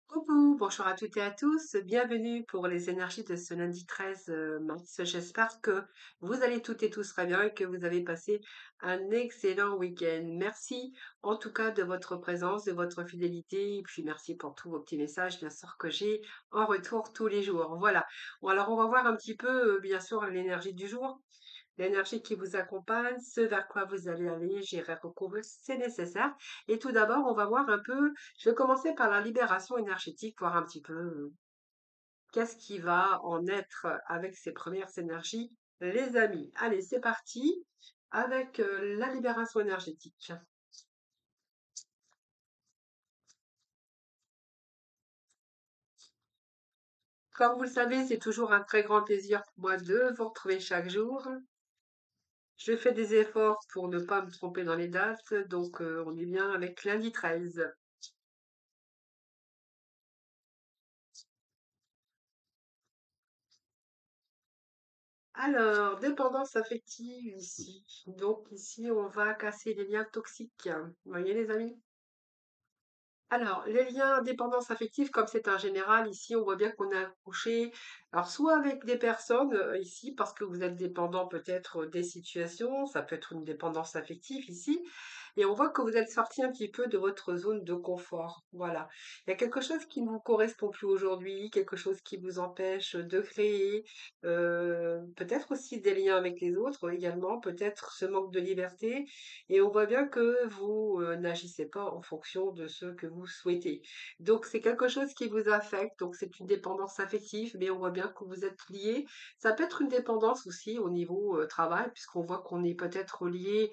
Coucou, bonjour à toutes et à tous, bienvenue pour les énergies de ce lundi 13 mars. J'espère que vous allez toutes et tous très bien et que vous avez passé un excellent week-end. Merci en tout cas de votre présence, de votre fidélité et puis merci pour tous vos petits messages, bien sûr, que j'ai en retour tous les jours. Voilà. Bon, alors on va voir un petit peu, bien sûr, l'énergie du jour. L'énergie qui vous accompagne, ce vers quoi vous allez aller, j'irai recouvrir, c'est nécessaire. Et tout d'abord, on va voir un peu, je vais commencer par la libération énergétique, voir un petit peu qu'est-ce qui va en être avec ces premières énergies, les amis. Allez, c'est parti avec la libération énergétique. Comme vous le savez, c'est toujours un très grand plaisir pour moi de vous retrouver chaque jour. Je fais des efforts pour ne pas me tromper dans les dates, donc on est bien avec lundi 13. Alors, dépendance affective ici. Donc ici, on va casser les liens toxiques. Vous voyez les amis? Alors, les liens dépendance affective, comme c'est un général, ici, on voit bien qu'on est accroché. Alors, soit avec des personnes, ici, parce que vous êtes dépendant peut-être des situations, ça peut être une dépendance affective ici, et on voit que vous êtes sorti un petit peu de votre zone de confort. Voilà. Il y a quelque chose qui ne vous correspond plus aujourd'hui, quelque chose qui vous empêche de créer, peut-être aussi des liens avec les autres également, peut-être ce manque de liberté. Et on voit bien que vous n'agissez pas en fonction de ce que vous souhaitez. Donc c'est quelque chose qui vous affecte, donc c'est une dépendance affective, mais on voit bien que vous êtes liés. Ça peut être une dépendance aussi au niveau travail, puisqu'on voit qu'on est peut-être lié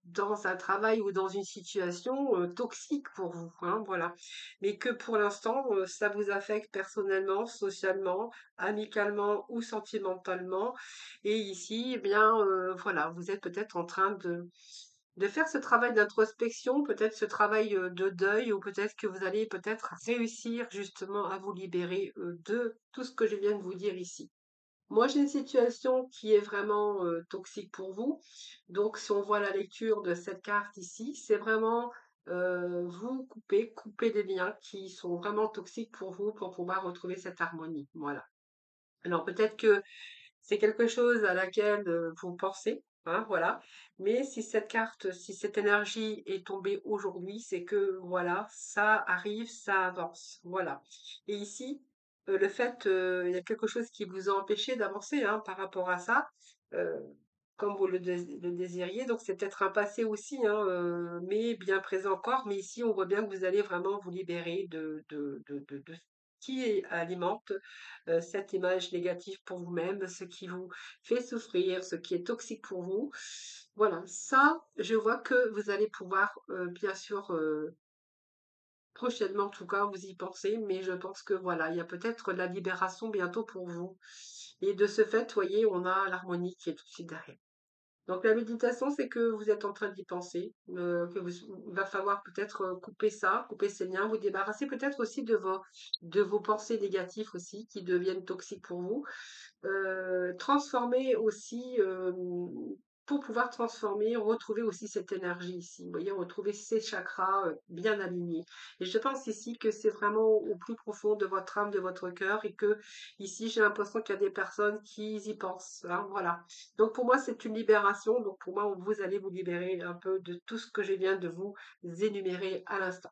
dans un travail ou dans une situation toxique pour vous, hein, voilà. Mais que pour l'instant, ça vous affecte personnellement, socialement, amicalement ou sentimentalement. Et ici, eh bien, voilà, vous êtes peut-être en train de faire ce travail d'introspection, peut-être ce travail de deuil, ou peut-être que vous allez peut-être réussir justement à vous libérer de tout ce que je viens de vous dire ici. Moi, j'ai une situation qui est vraiment toxique pour vous. Donc, si on voit la lecture de cette carte ici, c'est vraiment vous couper des liens qui sont vraiment toxiques pour vous pour pouvoir retrouver cette harmonie. Voilà. Alors, peut-être que c'est quelque chose à laquelle vous pensez, hein, voilà. Mais si cette carte, si cette énergie est tombée aujourd'hui, c'est que voilà, ça arrive, ça avance, voilà. Et ici, le fait, il y a quelque chose qui vous a empêché d'avancer, hein, par rapport à ça, euh, comme vous le désiriez. Donc c'est peut-être un passé aussi, hein, mais bien présent encore. Mais ici, on voit bien que vous allez vraiment vous libérer de ce qui alimente cette image négative pour vous-même, ce qui vous fait souffrir, ce qui est toxique pour vous. Voilà, ça, je vois que vous allez pouvoir, bien sûr, prochainement en tout cas, vous y pensez, mais je pense que voilà, il y a peut-être la libération bientôt pour vous. Et de ce fait, voyez, on a l'harmonie qui est tout de suite derrière. Donc la méditation, c'est que vous êtes en train d'y penser, il va falloir peut-être couper ça, couper ces liens, vous débarrasser peut-être aussi de vos pensées négatives aussi qui deviennent toxiques pour vous. Transformer aussi, pour pouvoir transformer, retrouver aussi cette énergie ici. Vous voyez, retrouver ces chakras bien alignés. Et je pense ici que c'est vraiment au plus profond de votre âme, de votre cœur, et que ici j'ai l'impression qu'il y a des personnes qui y pensent, hein, voilà. Donc pour moi c'est une libération. Donc pour moi vous allez vous libérer un peu de tout ce que je viens de vous énumérer à l'instant.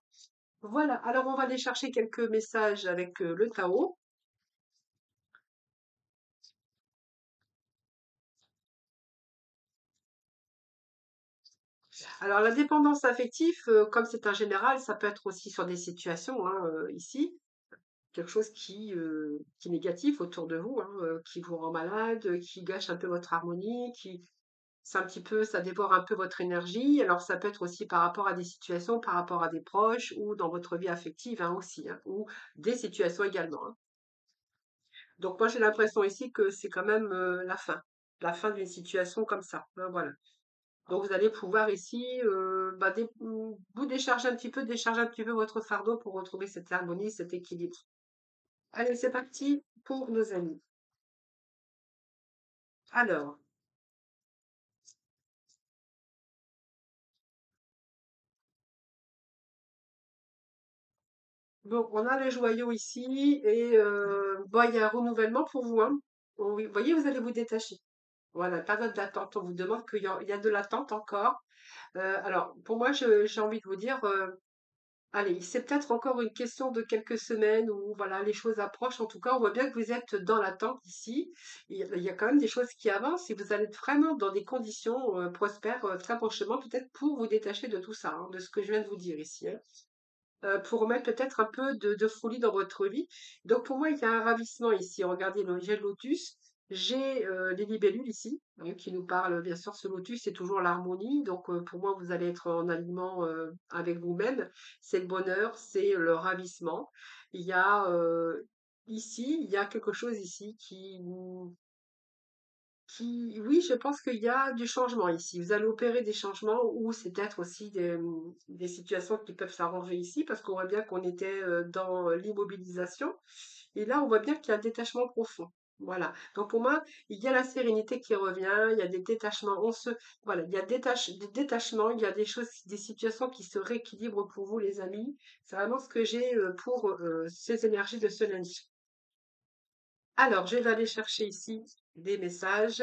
Voilà. Alors on va aller chercher quelques messages avec le Tao. Alors la dépendance affective, comme c'est un général, ça peut être aussi sur des situations, hein, ici, quelque chose qui est négatif autour de vous, hein, qui vous rend malade, qui gâche un peu votre harmonie, qui c'est un petit peu, ça dévore un peu votre énergie. Alors ça peut être aussi par rapport à des situations, par rapport à des proches ou dans votre vie affective, hein, aussi, hein, ou des situations également, hein. Donc moi j'ai l'impression ici que c'est quand même la fin d'une situation comme ça, hein, voilà. Donc vous allez pouvoir ici bah, vous décharger un petit peu votre fardeau pour retrouver cette harmonie, cet équilibre. Allez, c'est parti pour nos amis. Alors, Bon, on a les joyaux ici et bon, il y a un renouvellement pour vous, hein. Oui, vous voyez, vous allez vous détacher. Voilà, période d'attente. On vous demande qu'il y a de l'attente encore. Alors, pour moi, j'ai envie de vous dire, allez, c'est peut-être encore une question de quelques semaines où voilà, les choses approchent. En tout cas, on voit bien que vous êtes dans l'attente ici. Il y a quand même des choses qui avancent et vous allez être vraiment dans des conditions prospères très prochainement, peut-être pour vous détacher de tout ça, hein, de ce que je viens de vous dire ici, hein. Pour remettre peut-être un peu de folie dans votre vie. Donc pour moi, il y a un ravissement ici. Regardez, j'ai le lotus, j'ai les libellules ici, hein, qui nous parlent, bien sûr, ce lotus, c'est toujours l'harmonie. Donc pour moi, vous allez être en alignement avec vous-même. C'est le bonheur, c'est le ravissement. Il y a ici, il y a quelque chose ici oui, je pense qu'il y a du changement ici. Vous allez opérer des changements ou c'est peut-être aussi des situations qui peuvent s'arranger ici parce qu'on voit bien qu'on était dans l'immobilisation. Et là, on voit bien qu'il y a un détachement profond. Voilà. Donc pour moi, il y a la sérénité qui revient, il y a des détachements, voilà, il y a des détachements, il y a des choses, des situations qui se rééquilibrent pour vous, les amis. C'est vraiment ce que j'ai pour ces énergies de ce lundi. Alors, je vais aller chercher ici des messages.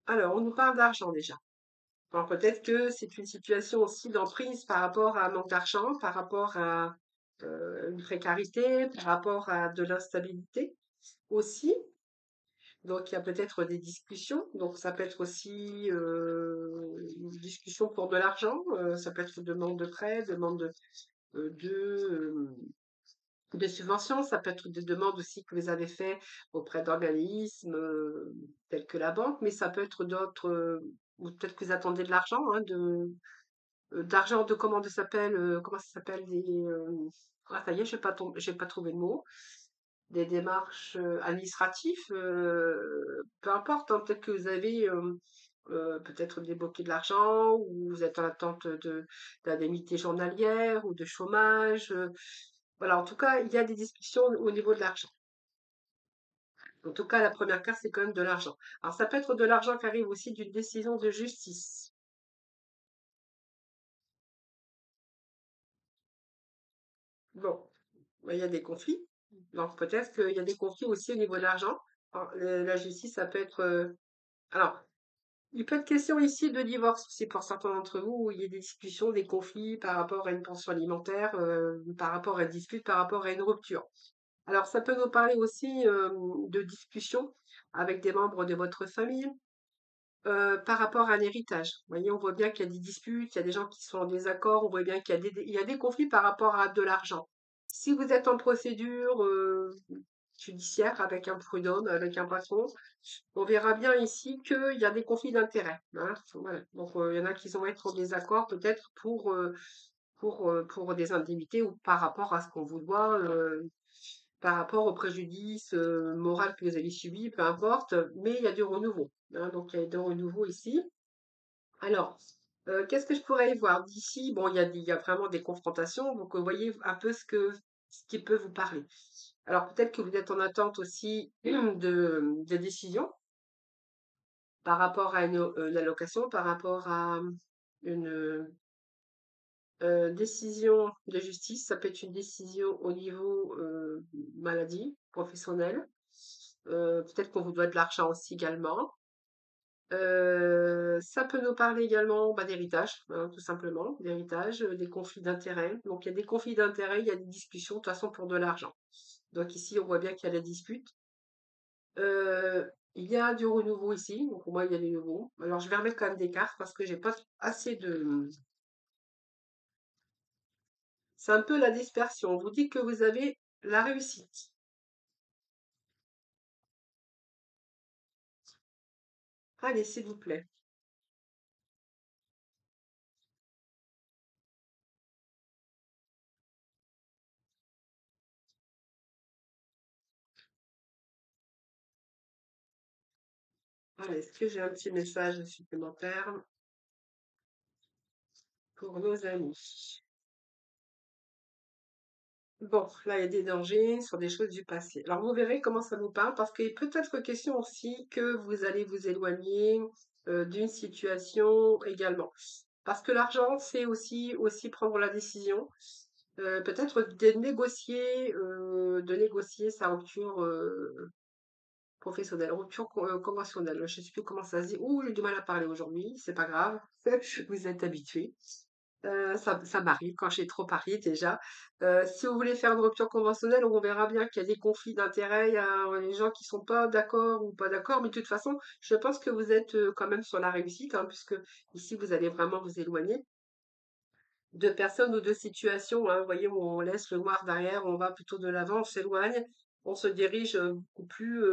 Alors, on nous parle d'argent déjà. Alors, peut-être que c'est une situation aussi d'emprise par rapport à un manque d'argent, par rapport à une précarité, par rapport à de l'instabilité aussi. Donc, il y a peut-être des discussions. Donc, ça peut être aussi une discussion pour de l'argent. Ça peut être demande de prêt, demande de subventions. Ça peut être des demandes aussi que vous avez fait auprès d'organismes tels que la banque, mais ça peut être d'autres, ou peut-être que vous attendez de l'argent, hein, d'argent de comment ça s'appelle, ah ça y est, j'ai pas trouvé le mot, des démarches administratives, peu importe, hein, peut-être que vous avez peut-être débloqué de l'argent ou vous êtes en attente d'indemnité journalière ou de chômage. Voilà, en tout cas, il y a des discussions au niveau de l'argent. En tout cas, la première carte, c'est quand même de l'argent. Alors, ça peut être de l'argent qui arrive aussi d'une décision de justice. Bon, ben, il y a des conflits. Donc, peut-être qu'il y a des conflits aussi au niveau de l'argent. Alors, la justice, ça peut être... alors, il peut être question ici de divorce aussi pour certains d'entre vous, où il y a des discussions, des conflits par rapport à une pension alimentaire, par rapport à une dispute, par rapport à une rupture. Alors, ça peut nous parler aussi de discussions avec des membres de votre famille, par rapport à un héritage. Vous voyez, on voit bien qu'il y a des disputes, il y a des gens qui sont en désaccord, on voit bien qu'il y a il y a des conflits par rapport à de l'argent. Si vous êtes en procédure judiciaire avec un prud'homme, avec un patron, on verra bien ici qu'il y a des conflits d'intérêts, hein. Voilà. Donc, il y en a qui vont être en désaccord peut-être pour des indemnités ou par rapport à ce qu'on vous doit, par rapport au préjudice moral que vous avez subi, peu importe, mais il y a du renouveau, hein. Donc, il y a du renouveau ici. Alors, qu'est-ce que je pourrais y voir d'ici? Bon, il y a vraiment des confrontations, donc voyez un peu ce qui peut vous parler. Alors, peut-être que vous êtes en attente aussi de décisions par rapport à une allocation, par rapport à une décision de justice. Ça peut être une décision au niveau maladie professionnelle. Peut-être qu'on vous doit de l'argent aussi également. Ça peut nous parler également bah, d'héritage, hein, tout simplement, d'héritage, des conflits d'intérêts. Donc il y a des conflits d'intérêts, il y a des discussions, de toute façon pour de l'argent. Donc ici, on voit bien qu'il y a la dispute. Il y a du renouveau ici, donc pour moi, il y a du nouveau. Alors je vais remettre quand même des cartes parce que j'ai pas assez de... C'est un peu la dispersion. On vous dit que vous avez la réussite. Allez, s'il vous plaît. Allez, est-ce que j'ai un petit message supplémentaire pour nos amis? Bon, là, il y a des dangers sur des choses du passé. Alors, vous verrez comment ça vous parle, parce qu'il peut être question aussi que vous allez vous éloigner d'une situation également. Parce que l'argent, c'est aussi prendre la décision, peut-être de négocier sa rupture, professionnelle, rupture conventionnelle. Je sais plus comment ça se dit. Ouh, j'ai du mal à parler aujourd'hui, c'est pas grave, vous êtes habitués. Ça m'arrive quand j'ai trop parlé déjà. Si vous voulez faire une rupture conventionnelle, on verra bien qu'il y a des conflits d'intérêts, il y a les gens qui sont pas d'accord ou pas d'accord, mais de toute façon, je pense que vous êtes quand même sur la réussite, hein, puisque ici vous allez vraiment vous éloigner de personnes ou de situations, hein. Vous voyez, où on laisse le noir derrière, on va plutôt de l'avant, on s'éloigne, on se dirige beaucoup plus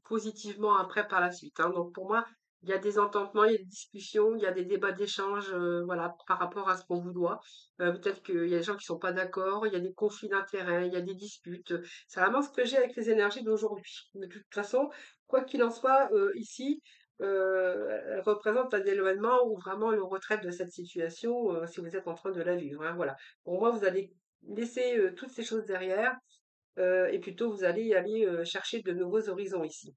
positivement après par la suite, hein. Donc pour moi, il y a des entendements, il y a des discussions, il y a des débats d'échange, voilà, par rapport à ce qu'on vous doit. Peut-être qu'il y a des gens qui sont pas d'accord, il y a des conflits d'intérêts, il y a des disputes. C'est vraiment ce que j'ai avec les énergies d'aujourd'hui. De toute façon, quoi qu'il en soit, ici, elle représente un éloignement ou vraiment le retrait de cette situation, si vous êtes en train de la vivre, hein, voilà. Pour moi, vous allez laisser, toutes ces choses derrière, et plutôt vous allez aller, chercher de nouveaux horizons ici.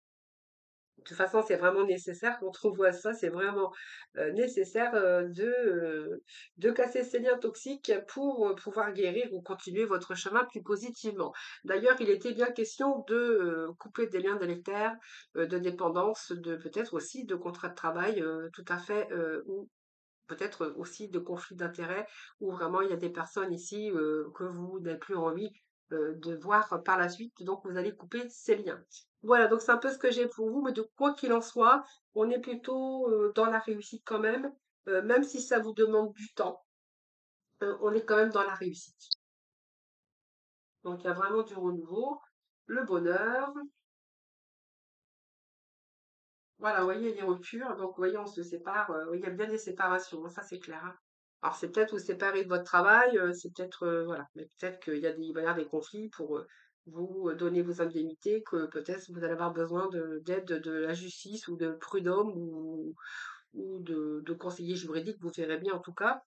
De toute façon, c'est vraiment nécessaire quand on voit ça, c'est vraiment, nécessaire, de casser ces liens toxiques pour, pouvoir guérir ou continuer votre chemin plus positivement. D'ailleurs, il était bien question de, couper des liens délétères, de dépendance, de peut-être aussi de contrats de travail, tout à fait, ou peut-être aussi de conflits d'intérêts où vraiment il y a des personnes ici que vous n'avez plus envie de voir par la suite, donc vous allez couper ces liens. Voilà, donc c'est un peu ce que j'ai pour vous, mais de quoi qu'il en soit, on est plutôt dans la réussite quand même si ça vous demande du temps, on est quand même dans la réussite. Donc il y a vraiment du renouveau, le bonheur, voilà, vous voyez les ruptures, donc vous voyez, on se sépare, il y a bien des séparations, hein, ça c'est clair, hein. Alors c'est peut-être vous séparer de votre travail, c'est peut-être, voilà, mais peut-être il va y avoir des conflits pour, vous donner vos indemnités, que peut-être vous allez avoir besoin d'aide de la justice ou de prud'hommes ou de conseillers juridiques, vous verrez bien en tout cas.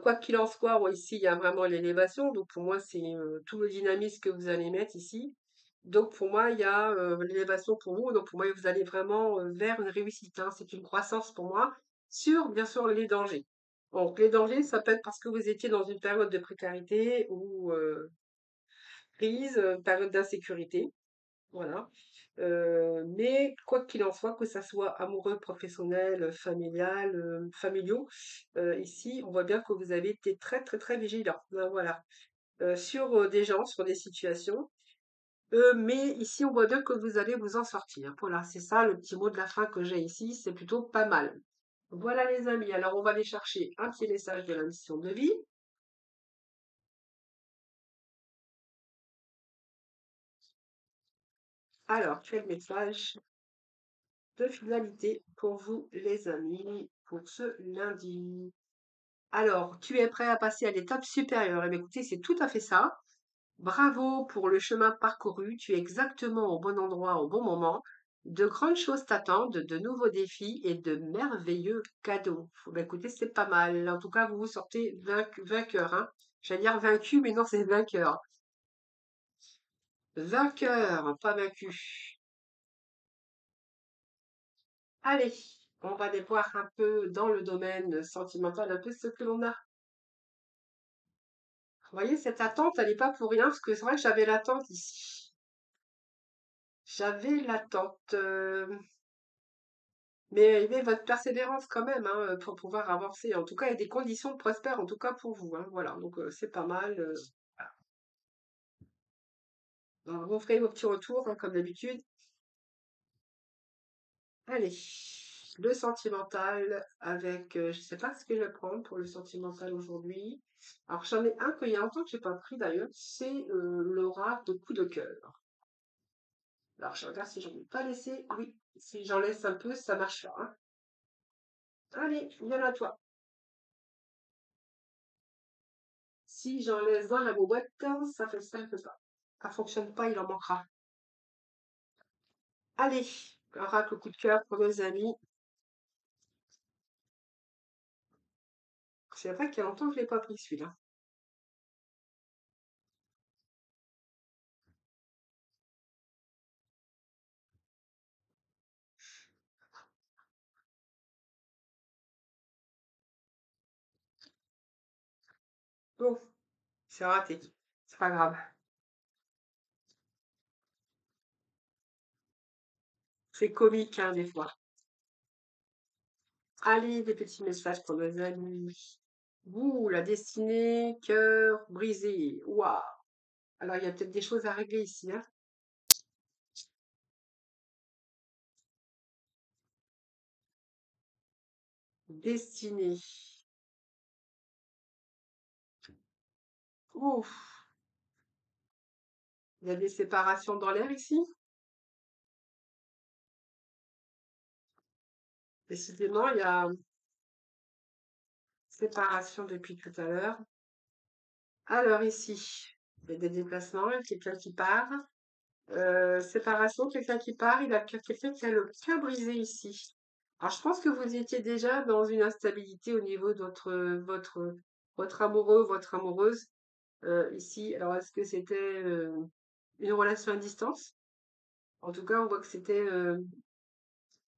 Quoi qu'il en soit, bon, ici, il y a vraiment l'élévation. Donc, pour moi, c'est tout le dynamisme que vous allez mettre ici. Donc, pour moi, il y a l'élévation pour vous. Donc, pour moi, vous allez vraiment vers une réussite, hein. C'est une croissance pour moi sur, bien sûr, les dangers. Donc, les dangers, ça peut être parce que vous étiez dans une période de précarité ou crise, période d'insécurité. Voilà. Mais quoi qu'il en soit, que ça soit amoureux, professionnel, familial, familiaux, ici, on voit bien que vous avez été très, très, très vigilant. Ben voilà. Sur des gens, sur des situations. Mais ici, on voit bien que vous allez vous en sortir. Voilà, c'est ça le petit mot de la fin que j'ai ici. C'est plutôt pas mal. Voilà les amis. Alors, on va aller chercher un petit message de la mission de vie. Alors, quel message de finalité pour vous les amis pour ce lundi? Alors, tu es prêt à passer à l'étape supérieure. Eh bien, écoutez, c'est tout à fait ça. Bravo pour le chemin parcouru. Tu es exactement au bon endroit au bon moment. De grandes choses t'attendent, de nouveaux défis et de merveilleux cadeaux. Ben, écoutez, c'est pas mal. En tout cas, vous vous sortez vainqueur, hein. J'allais dire vaincu, mais non, c'est vainqueur. Vainqueur, pas vaincu. Allez, on va aller voir un peu dans le domaine sentimental, un peu ce que l'on a. Vous voyez, cette attente, elle n'est pas pour rien, parce que c'est vrai que j'avais l'attente ici. J'avais l'attente, mais votre persévérance quand même, hein, pour pouvoir avancer. En tout cas, il y a des conditions prospères, en tout cas pour vous, hein. Voilà, donc c'est pas mal. Alors, vous ferez vos petits retours, hein, comme d'habitude. Allez, le sentimental avec, je sais pas ce que je vais prendre pour le sentimental aujourd'hui. Alors, j'en ai un qu'il y a longtemps que j'ai pas pris d'ailleurs, c'est l'aura de coup de cœur. Alors, je regarde si j'en ai pas laissé. Oui, si j'en laisse un peu, ça marche pas, hein. Allez, viens à toi. Si j'en laisse dans la boîte, ça ne fait pas. Ça fonctionne pas, il en manquera. Allez, un racle coup de cœur pour nos amis. C'est vrai qu'il y a longtemps que je l'ai pas pris celui-là. Oh, c'est raté. C'est pas grave. C'est comique, hein, des fois. Allez, des petits messages pour nos amis. Vous, la destinée, cœur brisé. Waouh! Alors, il y a peut-être des choses à régler ici, hein. Destinée. Ouf! Il y a des séparations dans l'air ici. Décidément, il y a séparation depuis tout à l'heure. Alors, ici, il y a des déplacements, il y a quelqu'un qui part. Séparation, quelqu'un qui part, il a quelqu'un qui a le cœur brisé ici. Alors, je pense que vous étiez déjà dans une instabilité au niveau de votre amoureux, votre amoureuse ici. Alors, est-ce que c'était une relation à distance? En tout cas, on voit que c'était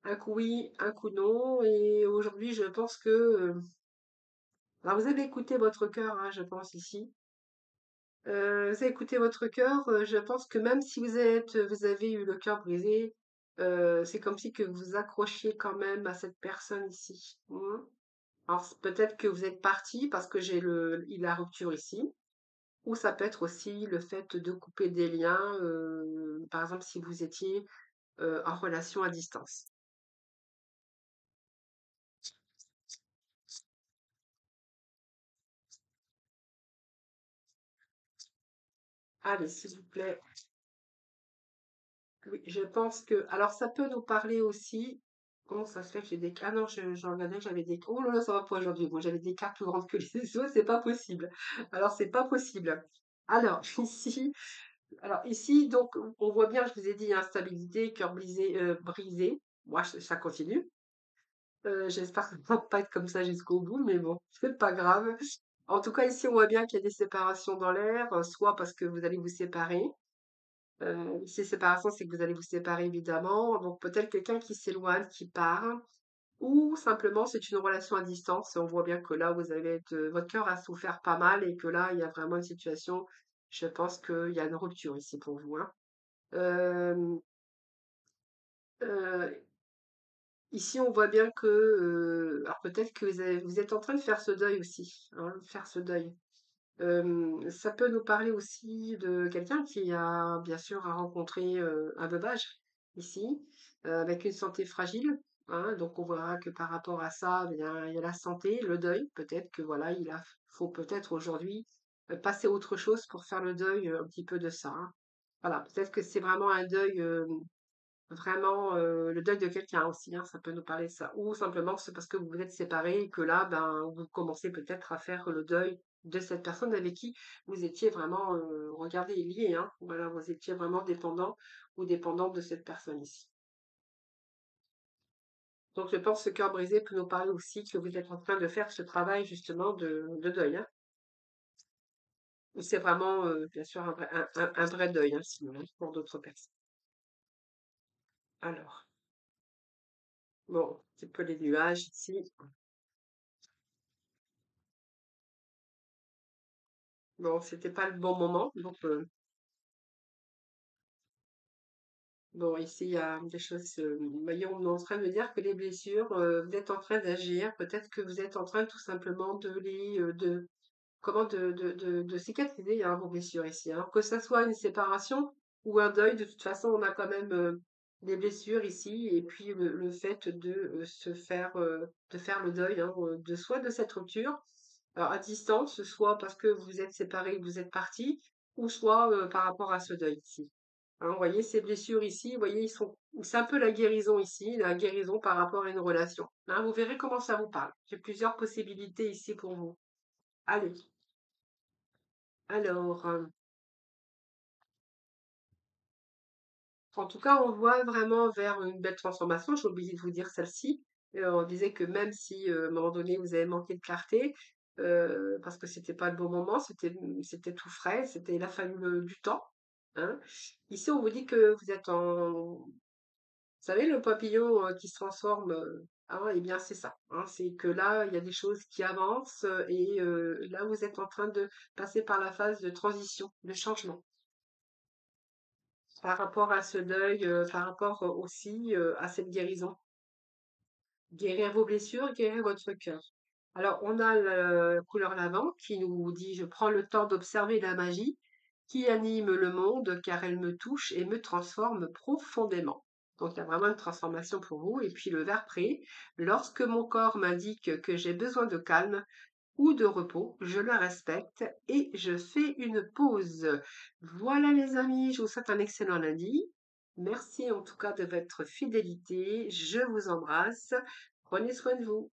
un coup oui, un coup non. Et aujourd'hui, je pense que... alors, vous avez écouté votre cœur, hein, je pense, ici. Vous avez écouté votre cœur. Je pense que même si vous avez eu le cœur brisé, c'est comme si que vous accrochiez quand même à cette personne ici. Alors, peut-être que vous êtes parti parce que la rupture ici. Ou ça peut être aussi le fait de couper des liens, par exemple si vous étiez en relation à distance. Allez, s'il vous plaît. Oui, je pense que. Alors, ça peut nous parler aussi. Comment ça se fait que j'ai des. Ah non, j'en regardais, j'avais des. Oh là là, ça va pas aujourd'hui. Moi, j'avais des cartes plus grandes que les autres, c'est pas possible. Alors, c'est pas possible. Alors, ici, donc, on voit bien, je vous ai dit, instabilité, cœur brisé. Moi, ça continue. J'espère que ça va pas être comme ça jusqu'au bout, mais bon, c'est pas grave. En tout cas, ici, on voit bien qu'il y a des séparations dans l'air, soit parce que vous allez vous séparer. Ces séparations, c'est que vous allez vous séparer évidemment. Donc peut-être quelqu'un qui s'éloigne, qui part, ou simplement c'est une relation à distance. On voit bien que là, votre cœur a souffert pas mal et que là, il y a vraiment une situation. Je pense qu'il y a une rupture ici pour vous, hein. Euh, euh, Ici, on voit bien que, alors peut-être que vous êtes en train de faire ce deuil aussi, hein, faire ce deuil. Ça peut nous parler aussi de quelqu'un qui a bien sûr rencontré un veuvage ici, avec une santé fragile, hein. Donc on verra que par rapport à ça, eh bien, il y a la santé, le deuil. Peut-être que voilà, faut peut-être aujourd'hui passer à autre chose pour faire le deuil un petit peu de ça, hein. Voilà, peut-être que c'est vraiment un deuil vraiment, le deuil de quelqu'un aussi, hein, ça peut nous parler de ça. Ou simplement c'est parce que vous vous êtes séparés et que là, ben, vous commencez peut-être à faire le deuil de cette personne avec qui vous étiez vraiment, regardez, liés, hein. Voilà, vous étiez vraiment dépendant ou dépendante de cette personne ici. Donc je pense que ce cœur brisé peut nous parler aussi que vous êtes en train de faire ce travail justement de deuil, hein. Ou c'est vraiment, bien sûr un vrai deuil, hein, sinon, hein, pour d'autres personnes. Alors, bon, un petit peu les nuages ici. Bon, c'était pas le bon moment, donc bon, ici il y a des choses. Voyons, on est en train de me dire que les blessures, vous êtes en train d'agir. Peut-être que vous êtes en train tout simplement de cicatriser, hein, vos blessures ici, hein. Que ça soit une séparation ou un deuil, de toute façon, on a quand même des blessures ici, et puis le fait de faire le deuil, hein, de soit de cette rupture, alors à distance, soit parce que vous êtes séparés, vous êtes partis, ou soit par rapport à ce deuil ici. Hein, vous voyez, ces blessures ici, vous voyez, c'est un peu la guérison ici, la guérison par rapport à une relation. Hein, vous verrez comment ça vous parle. J'ai plusieurs possibilités ici pour vous. Allez. Alors, en tout cas, on voit vraiment vers une belle transformation. J'ai oublié de vous dire celle-ci. On disait que même si à un moment donné vous avez manqué de clarté, parce que c'était pas le bon moment, c'était tout frais, il a fallu du temps, hein. Ici, on vous dit que vous êtes vous savez, le papillon qui se transforme. Ah, eh bien, c'est ça, hein, c'est que là, il y a des choses qui avancent et là, vous êtes en train de passer par la phase de transition, de changement. Par rapport à ce deuil, par rapport aussi à cette guérison. Guérir vos blessures, guérir votre cœur. Alors, on a la couleur lavande qui nous dit: «Je prends le temps d'observer la magie qui anime le monde car elle me touche et me transforme profondément». Donc, il y a vraiment une transformation pour vous. Et puis le vert pré: «Lorsque mon corps m'indique que j'ai besoin de calme ou de repos, je le respecte et je fais une pause». Voilà les amis, je vous souhaite un excellent lundi. Merci en tout cas de votre fidélité. Je vous embrasse. Prenez soin de vous.